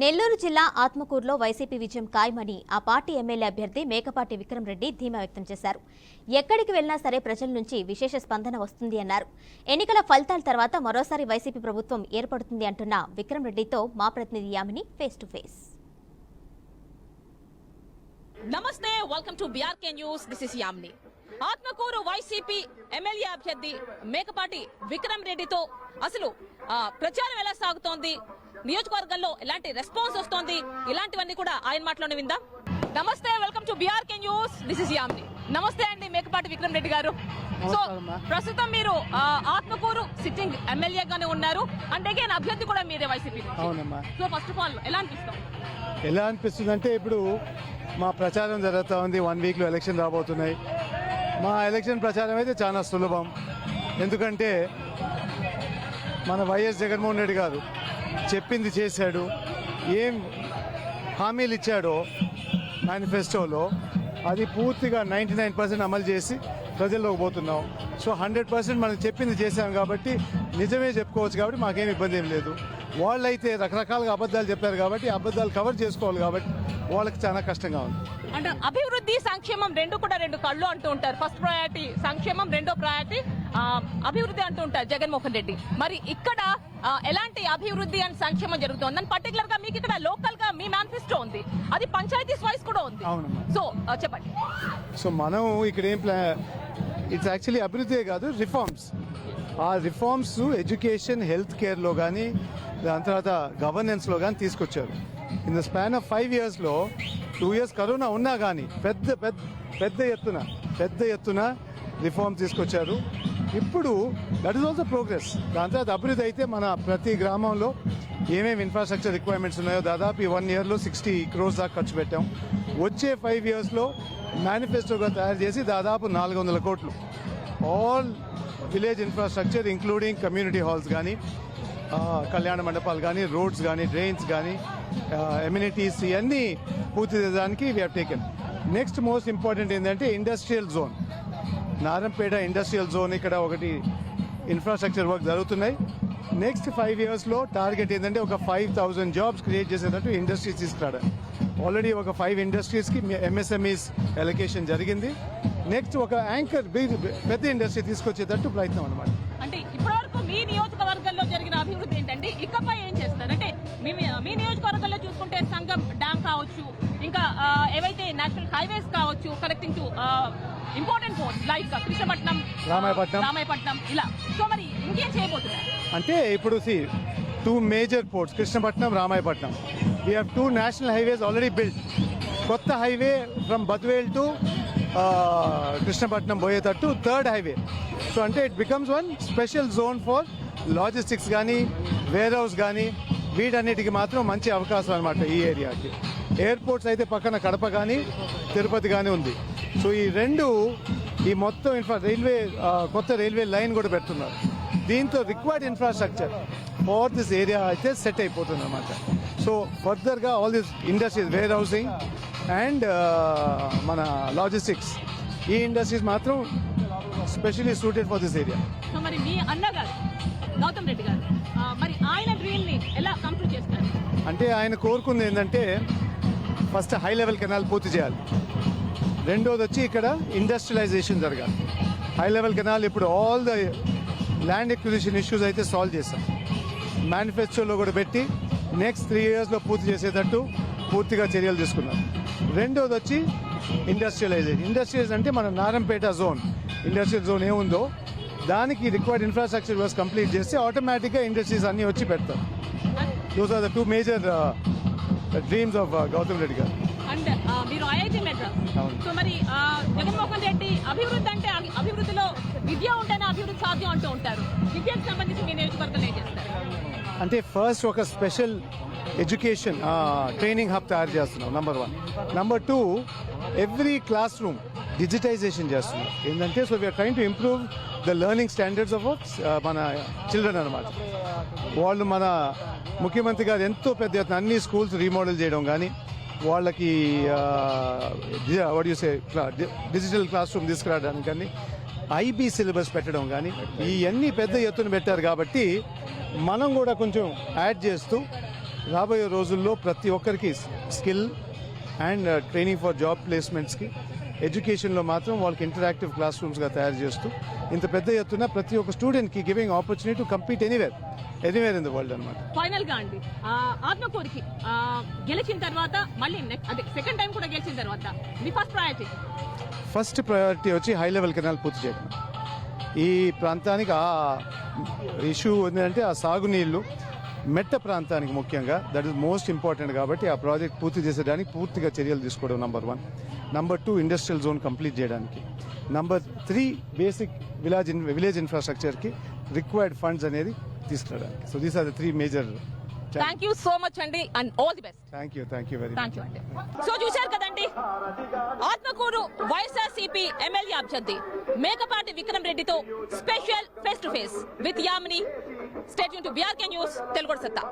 నెల్లూరు జిల్లా ఆత్మకూరులో వైసీపీ విజయం ఖాయమని ఆ పార్టీ ఎమ్మెల్యే అభ్యర్థి మేకపాటి విక్రమ్ రెడ్డి ధీమా వ్యక్తం చేశారు. ఎక్కడికి వెళ్లినా సరే ప్రజల నుంచి విశేష స్పందన వస్తుంది అన్నారు. ఎన్నికల ఫలితాల తర్వాత మరోసారి వైసీపీ ప్రభుత్వం ఏర్పడుతుంది అంటున్న విక్రమ్ రెడ్డితో మా ప్రతినిధి యామిని ఫేస్ టు ఫేస్. నమస్తే, welcome to BRK news. This is Yamini. Atmakur YCP MLA అభ్యర్థి మేకపాటి విక్రమ్ రెడ్డితో అసలు ప్రచారం ఎలా సాగుతోంది, నియోజకవర్గంలో ఎలాంటి రెస్పాన్స్ వస్తోంది, ఇలాంటివన్నీ కూడా ఆయన మాటలోనే విందాం. నమస్తే, welcome to BRK news. This is Yamini. నమస్తే అండి మేకపాటి విక్రమ్ రెడ్డి గారు. సో ప్రస్తుతం మీరు ఆత్మకూరు సిట్టింగ్ ఎమ్మెల్యేగానే ఉన్నారు అండ్ అగైన్ అభ్యర్థి కూడా మీరే YCP. So first of all ఎలా అనిపిస్తుంది అంటే ఇప్పుడు మా ప్రచారం జరుగుతూ ఉంది. 1 వీక్ లో ఎలక్షన్ రాబోతున్నాయి. మా ఎలక్షన్ ప్రచారం అయితే చాలా సులభం. ఎందుకంటే మన వైఎస్ జగన్మోహన్ రెడ్డి గారు చెప్పింది చేశాడు. ఏం హామీలు ఇచ్చాడో మేనిఫెస్టోలో అది పూర్తిగా 99% అమలు చేసి ప్రజల్లోకి పోతున్నాం. సో 100% మనం చెప్పింది చేశాం కాబట్టి నిజమే చెప్పుకోవచ్చు. కాబట్టి మాకేం ఇబ్బంది ఏం లేదు. వాళ్ళైతే రకరకాలుగా అబద్ధాలు చెప్పారు కాబట్టి అబద్ధాలు కవర్ చేసుకోవాలి కాబట్టి వాళ్ళకి చాలా కష్టంగా ఉంది. అంటే అభివృద్ధి సంక్షేమం రెండు కళ్ళు అంటూ ఉంటారు. ఫస్ట్ ప్రయారిటీ సంక్షేమం, రెండో ప్రయారిటీ అభివృద్ధి అంటూ ఉంటారు జగన్మోహన్ రెడ్డి. మరి ఇక్కడ ఎలాంటి అభివృద్ధి అండ్ సంక్షేమం జరుగుతుంది అని పర్టికులర్ గా మీకు ఇక్కడ లోకల్ గా మీ మేనిఫెస్టో ఉంది, అది పంచాయతీస్ వైస్ కూడా ఉంది. సో చెప్పండి. సో మనం ఇక్కడ ఏం ఇట్స్ యాక్చువల్లీ అభివృద్ధి కాదు, రిఫార్మ్స్. ఆ రిఫార్మ్స్ ఎడ్యుకేషన్, హెల్త్ కేర్లో కానీ దాని తర్వాత గవర్నెన్స్లో కానీ తీసుకొచ్చారు. In the span of 5 yearsలో 2 years corona ఉన్నా కానీ పెద్ద ఎత్తున రిఫార్మ్స్ తీసుకొచ్చారు. ఇప్పుడు దట్ ఈస్ ఆల్సో ప్రోగ్రెస్. దాని తర్వాత అభివృద్ధి అయితే మన ప్రతి గ్రామంలో ఏమేమి ఇన్ఫ్రాస్ట్రక్చర్ రిక్వైర్మెంట్స్ ఉన్నాయో దాదాపు ఈ 1 yearలో 60 crores దాకా ఖర్చు పెట్టాం. వచ్చే 5 yearsలో మేనిఫెస్టోగా తయారు చేసి దాదాపు 400 కోట్లు all village infrastructure including community halls కానీ, కళ్యాణ మండపాలు కానీ, రోడ్స్ కానీ, డ్రైన్స్ కానీ, ఎమ్యూనిటీస్ ఇవన్నీ పూర్తి చేయడానికి we have taken. Next most important ఏంటంటే industrial zone, Narampet industrial zone. ఇక్కడ ఒకటి ఇన్ఫ్రాస్ట్రక్చర్ వర్క్ జరుగుతున్నాయి. నెక్స్ట్ 5 yearsలో టార్గెట్ ఏంటంటే ఒక 5,000 jobs క్రియేట్ చేసేటట్టు ఇండస్ట్రీస్ తీసుకురావడం. ఆల్రెడీ ఒక 5 industries MSMEs ఎలొకేషన్ జరిగింది. నెక్స్ట్ ఒక యాంకర్ పెద్ద ఇండస్ట్రీ తీసుకొచ్చేటట్టు ప్రయత్నం అన్నమాట. అంటే ఇప్పటివరకు మీ నియోజకవర్గంలో జరిగిన అభివృద్ధి ఏంటండి, ఇకపై ఏం చేస్తారు? అంటే మీ నియోజకవర్గంలో చూసుకుంటే సంగం డ్యామ్ కావచ్చు, ఇంకా ఏవైతే నేషనల్ హైవేస్ కావచ్చు, connecting to important ports like Krishnapatnam, Ramayapatnam ఇలా. సో మరి ఇంకేం చేయబోతున్నారు అంటే ఇప్పుడు 2 major ports, Krishnapatnam, Ramayapatnam. We have 2 national highways already built. కొత్త highway from Badvel to Krishnapatnam పోయేటట్టు 3rd highway. సో అంటే it becomes 1 special zone for logistics కానీ, వేర్ హౌస్ కానీ, వీటన్నిటికి మాత్రం మంచి అవకాశం అనమాట ఈ ఏరియాకి. ఎయిర్పోర్ట్స్ అయితే పక్కన కడప కానీ, తిరుపతి కానీ ఉంది. సో ఈ మొత్తం కొత్త రైల్వే లైన్ కూడా పెడుతున్నారు. దీంతో required infrastructure for this area అయితే సెట్ అయిపోతుంది అనమాట. సో ఫర్దర్గా all this industries, warehousing and మన లాజిస్టిక్స్, ఈ ఇండస్ట్రీస్ మాత్రం specially suited for this area. So మరి మీ అన్నగారు గౌతమ్ రెడ్డి గారు మరి ఆయన డ్రీమ్ ని ఎలా కంప్లీట్ చేస్తారు? అంటే ఆయన కోరుకుంది ఏంటంటే ఫస్ట్ హై లెవెల్ కెనాల్ పూర్తి చేయాలి. రెండోది వచ్చి ఇక్కడ ఇండస్ట్రియలైజేషన్ జరగాలి. హై లెవెల్ కెనాల్ ఇప్పుడు all the land acquisition issues అయితే సాల్వ్ చేస్తాం. మేనిఫెస్టోలో కూడా పెట్టి నెక్స్ట్ 3 yearsలో పూర్తి చేసేటట్టు పూర్తిగా చర్యలు తీసుకున్నాం. రెండోది వచ్చి ఇండస్ట్రియలైజేషన్ అంటే మన నారంపేట జోన్, ఇండస్ట్రియల్ జోన్ ఏముందో దానికి రిక్వైర్డ్ ఇన్ఫ్రాస్ట్రక్చర్ వర్క్స్ కంప్లీట్ చేస్తే ఆటోమేటిక్గా ఇండస్ట్రీస్ అన్నీ వచ్చి పెడతాం. Those are the 2 major dreams of Gautam Reddy గారు. అండ్ మీరు ఐఐటి మెడ్రాస్. సో మరి జగన్మోహన్ రెడ్డి అభివృద్ధి అంటే అభివృద్ధిలో విద్య ఉంటేనే అభివృద్ధి సాధ్యం అంటూ ఉంటారు. విద్యకు సంబంధించి మీ నియోజకవర్గంలో ఏం చేస్తారు? అంటే ఫస్ట్ ఒక స్పెషల్ ఎడ్యుకేషన్ ట్రైనింగ్ హబ్ తయారు చేస్తున్నాం, number 1. Number 2, every classroom digitization చేస్తున్నాం. ఏంటంటే so we're trying to improve the learning standards of మన చిల్డ్రన్ అనమాట. వాళ్ళు మన ముఖ్యమంత్రి గారు ఎంతో పెద్ద ఎత్తున అన్ని స్కూల్స్ రీమోడల్ చేయడం కానీ, వాళ్ళకి డిజిటల్ క్లాస్ రూమ్ తీసుకురావడానికి కానీ, ఐబీ సిలబస్ పెట్టడం కానీ, ఇవన్నీ పెద్ద ఎత్తున పెట్టారు. కాబట్టి మనం కూడా కొంచెం యాడ్ చేస్తూ రాబోయే రోజుల్లో ప్రతి ఒక్కరికి skill and training for job ప్లేస్మెంట్స్కి ఎడ్యుకేషన్లో మాత్రం వాళ్ళకి ఇంటరాక్టివ్ క్లాస్ రూమ్స్గా తయారు చేస్తూ ఇంత పెద్ద ఎత్తున ప్రతి ఒక్క స్టూడెంట్కి giving opportunity to compete anywhere in the world అనమాట. ఫైనల్ గా అండి ఆత్మకూరుకి గెలిచిన తర్వాత మళ్ళీ అదే సెకండ్ టైం కూడా గెలిచిన తర్వాత మీ ఫస్ట్ ప్రయారిటీ వచ్చి హై లెవెల్ కెనాల్ పూర్తి చేయడం. ఈ ప్రాంతానికి ఆ ఇష్యూ ఏంటంటే ఆ సాగునీళ్లు మెట్ట ప్రాంతానికి ముఖ్యంగా దట్ ఈస్ మోస్ట్ ఇంపార్టెంట్ కాబట్టి ఆ ప్రాజెక్ట్ పూర్తి చేసేదానికి పూర్తిగా చర్యలు తీసుకోవడం number 1. Number 2 industrial zone complete చేయడానికి. నంబర్ 3 బేసిక్ విలేజ్ ఇన్ఫ్రాస్ట్రక్చర్కి రిక్వైర్డ్ ఫండ్స్ అనేది తీసుకురావడానికి. So these are the 3 major. Thank you so much అండి and all the best. Thank you very much. Thank you అండి. సో చూశారు కదండి ఆత్మకూరు వైఎస్ఆర్సీపీ ఎమ్మెల్యే అభ్యర్థి మేకపాటి విక్రమ్ రెడ్డితో special face to face with Yamini. Stay tune to BRK news Telugu సత్తా.